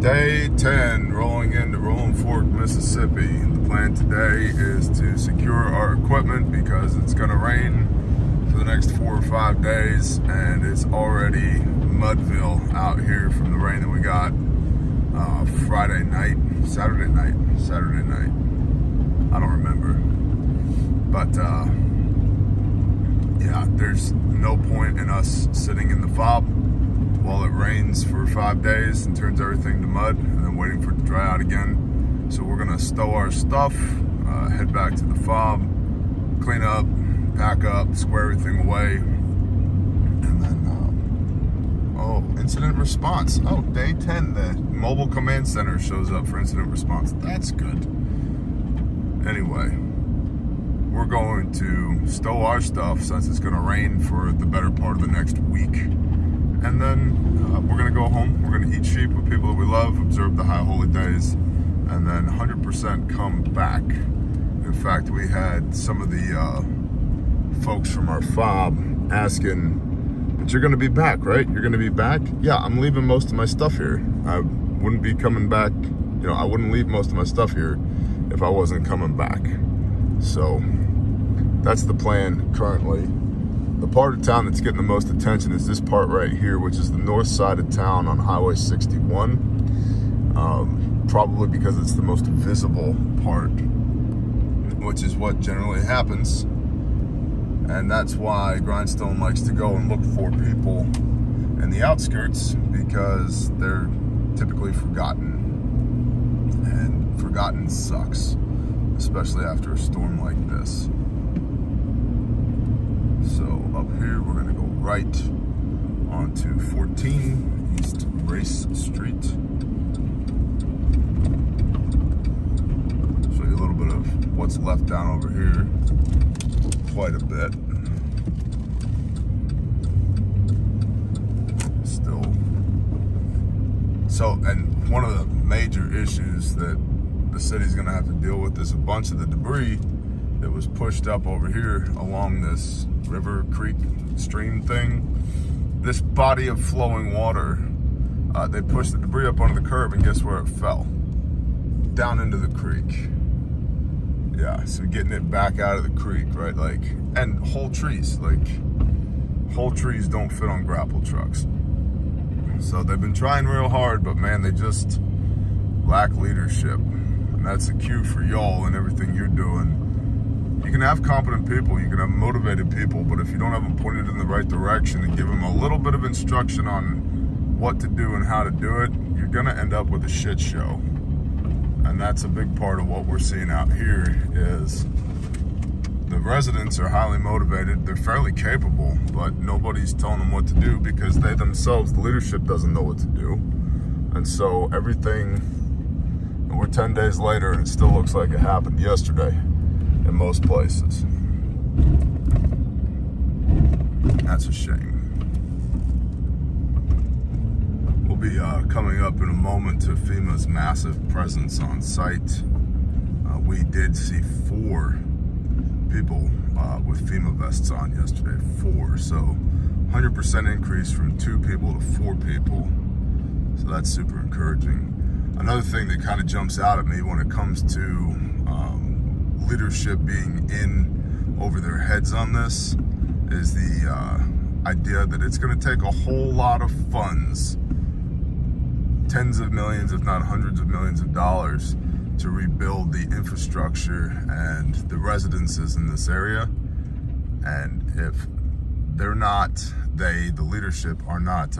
Day 10, rolling into Rolling Fork, Mississippi. The plan today is to secure our equipment because it's going to rain for the next 4 or 5 days, and it's already Mudville out here from the rain that we got Saturday night. I don't remember. But yeah, there's no point in us sitting in the fob while it rains for 5 days and turns everything to mud and then waiting for it to dry out again. So we're gonna stow our stuff, head back to the fob, clean up, pack up, square everything away, and then, incident response. Oh, day 10, the mobile command center shows up for incident response. That's good. Anyway, we're going to stow our stuff since it's gonna rain for the better part of the next week. And then we're going to go home. We're going to eat sheep with people that we love, observe the high holy days, and then 100% come back. In fact, we had some of the folks from our fob asking, but you're going to be back, right? You're going to be back? Yeah, I'm leaving most of my stuff here. I wouldn't be coming back. You know, I wouldn't leave most of my stuff here if I wasn't coming back. So that's the plan currently. The part of town that's getting the most attention is this part right here, which is the north side of town on Highway 61. Probably because it's the most visible part, which is what generally happens. And that's why Grindstone likes to go and look for people in the outskirts, because they're typically forgotten. And forgotten sucks, especially after a storm like this. So up here, we're gonna go right onto 14 East Race Street. Show you a little bit of what's left down over here. Quite a bit. Still. So, and one of the major issues that the city's gonna have to deal with is a bunch of the debris that was pushed up over here along this river, creek, stream thing. This body of flowing water, they pushed the debris up onto the curb, and guess where it fell? Down into the creek. Yeah, so getting it back out of the creek, right? Like, and whole trees don't fit on grapple trucks. So they've been trying real hard, but man, they just lack leadership. And that's a cue for y'all and everything you're doing. You can have competent people, you can have motivated people, but if you don't have them pointed in the right direction and give them a little bit of instruction on what to do and how to do it, you're gonna end up with a shit show. And that's a big part of what we're seeing out here is the residents are highly motivated, they're fairly capable, but nobody's telling them what to do because they themselves, the leadership, doesn't know what to do. And so everything, we're 10 days later and it still looks like it happened yesterday. In most places. That's a shame. We'll be coming up in a moment to FEMA's massive presence on site. We did see 4 people with FEMA vests on yesterday. 4. So 100% increase from 2 people to 4 people. So that's super encouraging. Another thing that kind of jumps out at me when it comes to leadership being in over their heads on this is the idea that it's going to take a whole lot of funds, tens of millions, if not hundreds of millions of dollars, to rebuild the infrastructure and the residences in this area. And if they're not, the leadership are not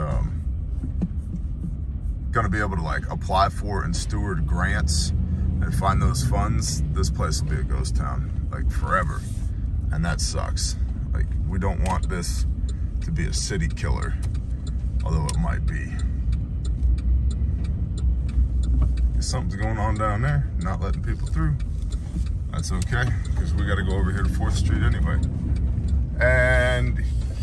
going to be able to like apply for and steward grants and find those funds, this place will be a ghost town, like forever. And that sucks. Like, we don't want this to be a city killer, although it might be. Something's going on down there, not letting people through. That's okay, because we got to go over here to 4th Street anyway. And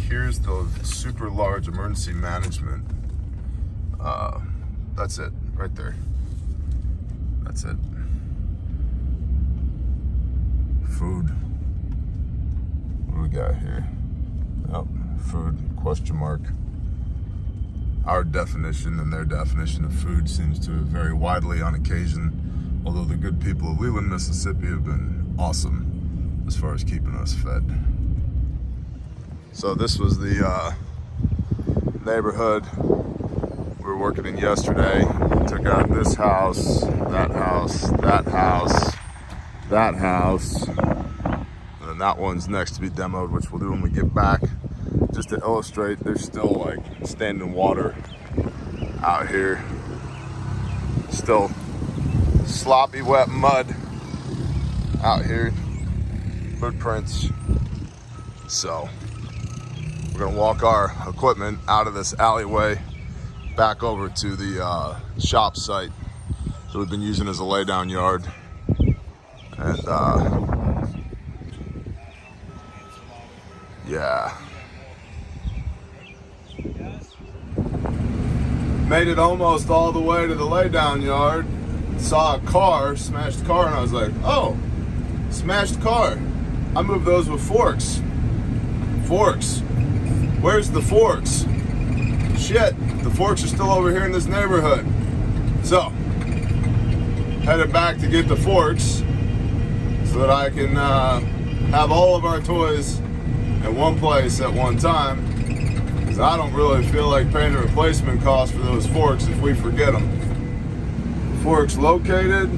here's the super large emergency management. That's it, right there. That's it. Food. What do we got here? Oh, food, question mark. our definition and their definition of food seems to vary widely on occasion, although the good people of Leland, Mississippi have been awesome as far as keeping us fed. So this was the neighborhood we were working in yesterday. Took out this house, that house, that house, that house, and then that one's next to be demoed, which we'll do when we get back. Just to illustrate, there's still like standing water out here. Still sloppy, wet mud out here. Footprints. So we're gonna walk our equipment out of this alleyway back over to the shop site that we've been using as a laydown yard. And yeah. Made it almost all the way to the laydown yard. Saw a car, smashed car, and I was like, oh, smashed car. I moved those with forks. Forks. Where's the forks? Shit, the forks are still over here in this neighborhood. So, headed back to get the forks so that I can have all of our toys at one place at one time. Because I don't really feel like paying a replacement cost for those forks if we forget them. Forks located.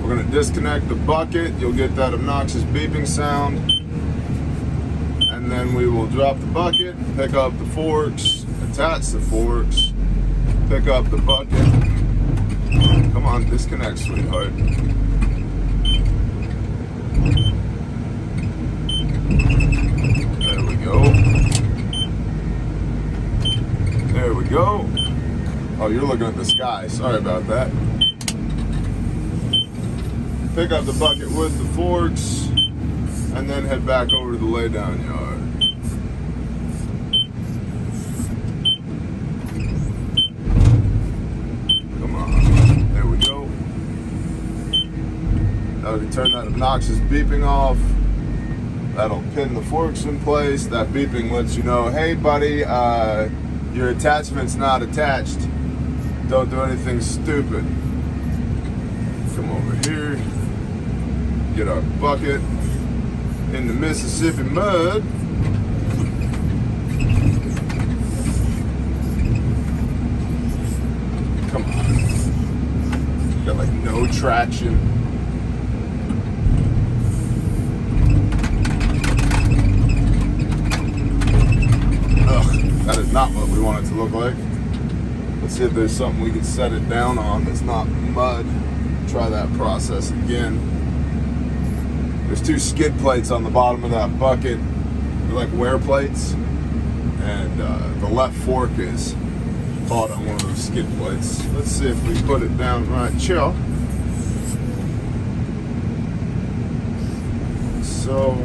We're going to disconnect the bucket. You'll get that obnoxious beeping sound. And then we will drop the bucket, pick up the forks, attach the forks, pick up the bucket. Come on, disconnect, sweetheart. There we go. There we go. Oh, you're looking at the sky. Sorry about that. Pick up the bucket with the forks, and then head back over to the laydown yard. Come on. There we go. Now we can turn that obnoxious beeping off. That'll pin the forks in place. That beeping lets you know, hey buddy, your attachment's not attached. Don't do anything stupid. Come over here. Get our bucket in the Mississippi mud. Come on. Got like no traction. That is not what we want it to look like. Let's see if there's something we can set it down on that's not mud. Try that process again. There's two skid plates on the bottom of that bucket. They're like wear plates. And the left fork is caught on one of those skid plates. Let's see if we put it down right. Chill. So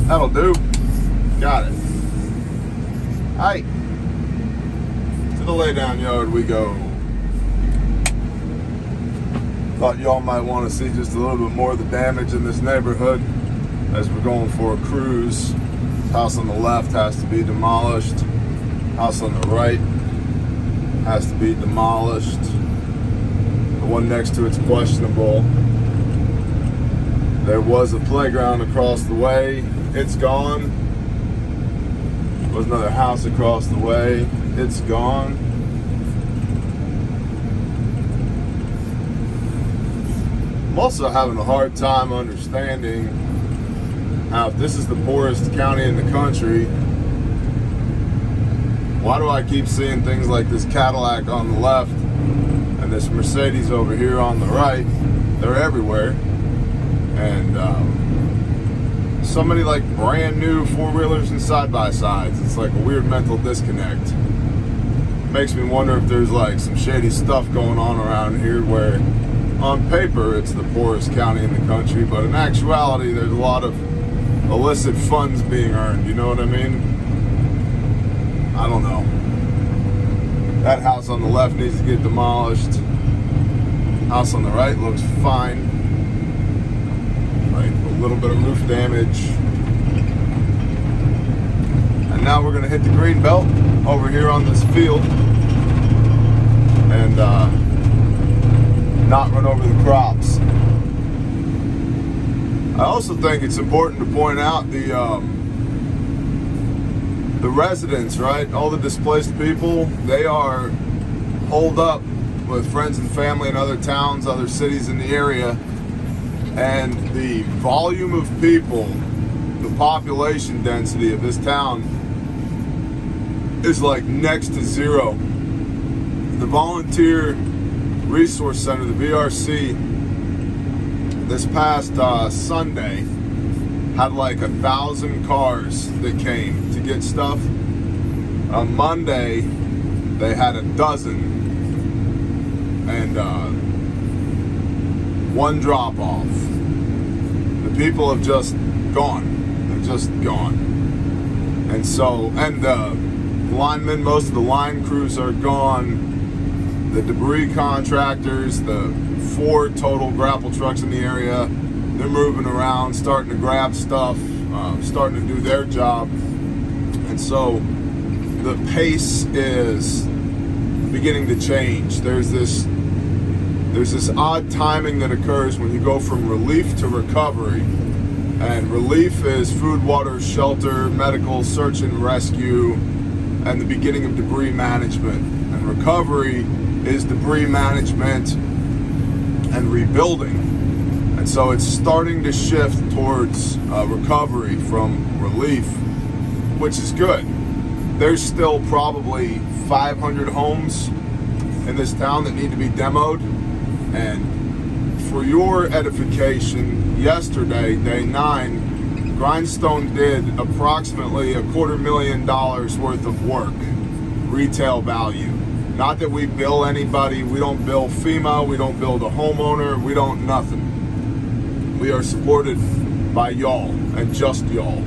that'll do. Got it. Alright. To the laydown yard we go. Thought y'all might want to see just a little bit more of the damage in this neighborhood as we're going for a cruise. House on the left has to be demolished. House on the right has to be demolished. The one next to it's questionable. There was a playground across the way. It's gone. There was another house across the way. It's gone. I'm also having a hard time understanding how, if this is the poorest county in the country, why do I keep seeing things like this Cadillac on the left and this Mercedes over here on the right? They're everywhere. And so many like brand new four-wheelers and side-by-sides. It's like a weird mental disconnect. Makes me wonder if there's like some shady stuff going on around here where on paper it's the poorest county in the country, but in actuality there's a lot of illicit funds being earned, you know what I mean? I don't know. That house on the left needs to get demolished. House on the right looks fine. Like a little bit of roof damage. And now we're gonna hit the green belt over here on this field and not run over the crops. I also think it's important to point out the residents, right? All the displaced people, they are holed up with friends and family in other towns, other cities in the area, and the volume of people, the population density of this town is like next to zero. The Volunteer Resource Center, the VRC, this past Sunday had like 1,000 cars that came to get stuff. On Monday, they had 12, and one drop off. The people have just gone. They're just gone. And so, and the linemen, most of the line crews are gone. The debris contractors, the 4 total grapple trucks in the area, they're moving around, starting to grab stuff, starting to do their job. And so the pace is beginning to change. There's this odd timing that occurs when you go from relief to recovery. And relief is food, water, shelter, medical, search and rescue, and the beginning of debris management. And recovery is debris management and rebuilding. And so it's starting to shift towards recovery from relief, which is good. There's still probably 500 homes in this town that need to be demoed. And for your edification, yesterday, day 9, Grindstone did approximately $250,000 worth of work, retail value. Not that we bill anybody, we don't bill FEMA, we don't bill the homeowner, we don't nothing. We are supported by y'all and just y'all.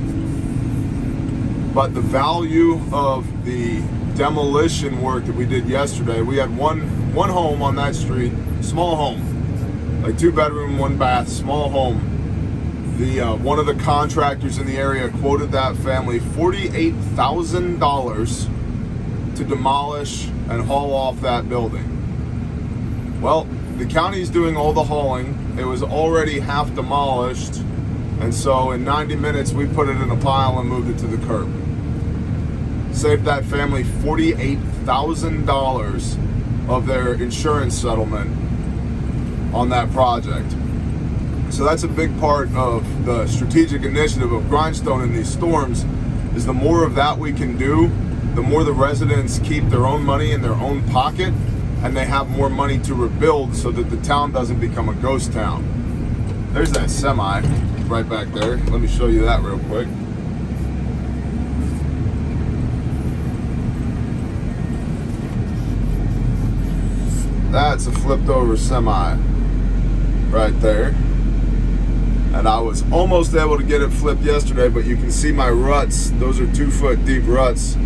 But the value of the demolition work that we did yesterday, we had one home on that street, small home, like 2-bedroom, 1-bath, small home. The one of the contractors in the area quoted that family $48,000 to demolish and haul off that building. Well, the county's doing all the hauling. It was already half demolished, and so in 90 minutes we put it in a pile and moved it to the curb. Saved that family $48,000 of their insurance settlement on that project. So that's a big part of the strategic initiative of Grindstone in these storms, is the more of that we can do, the more the residents keep their own money in their own pocket, and they have more money to rebuild so that the town doesn't become a ghost town. There's that semi right back there. Let me show you that real quick. That's a flipped over semi right there. And I was almost able to get it flipped yesterday, but you can see my ruts. Those are 2-foot deep ruts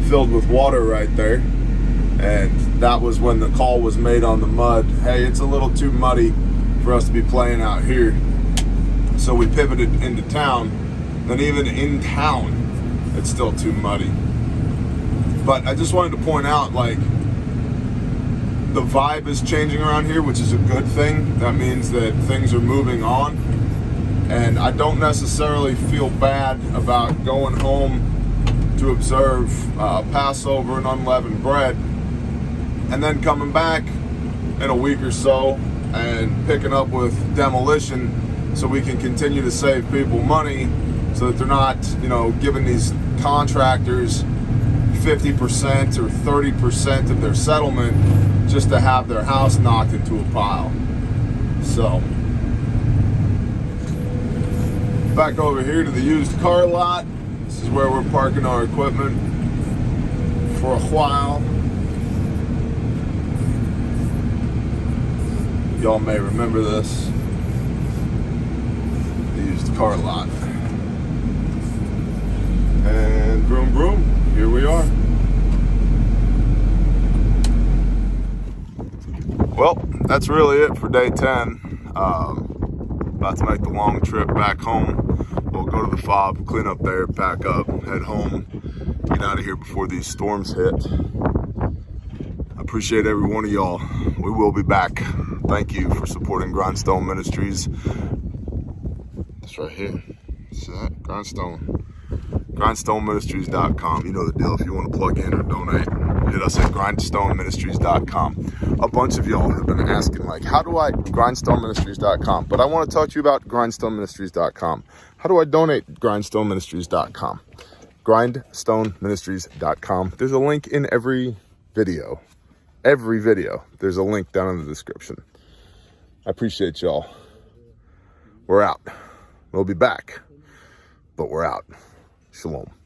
filled with water right there. And that was when the call was made on the mud. Hey, it's a little too muddy for us to be playing out here. So we pivoted into town. Then even in town, it's still too muddy. But I just wanted to point out, like, the vibe is changing around here, which is a good thing. That means that things are moving on. And I don't necessarily feel bad about going home to observe Passover and unleavened bread, and then coming back in a week or so and picking up with demolition so we can continue to save people money so that they're not, giving these contractors 50% or 30% of their settlement just to have their house knocked into a pile. So, back over here to the used car lot. This is where we're parking our equipment for a while. Y'all may remember this. The used car lot. And vroom vroom, here we are. Well, that's really it for day 10. About to make the long trip back home. We'll go to the fob, clean up there, pack up, head home, get out of here before these storms hit. I appreciate every one of y'all. We will be back. Thank you for supporting Grindstone Ministries. That's right here. See that? Grindstone. GrindstoneMinistries.com. You know the deal. If you want to plug in or donate, hit us at GrindstoneMinistries.com. A bunch of y'all have been asking, like, how do I GrindstoneMinistries.com? But I want to talk to you about GrindstoneMinistries.com. How do I donate? GrindstoneMinistries.com. GrindstoneMinistries.com. There's a link in every video. Every video. There's a link down in the description. I appreciate y'all. We're out. We'll be back, but we're out. Shalom.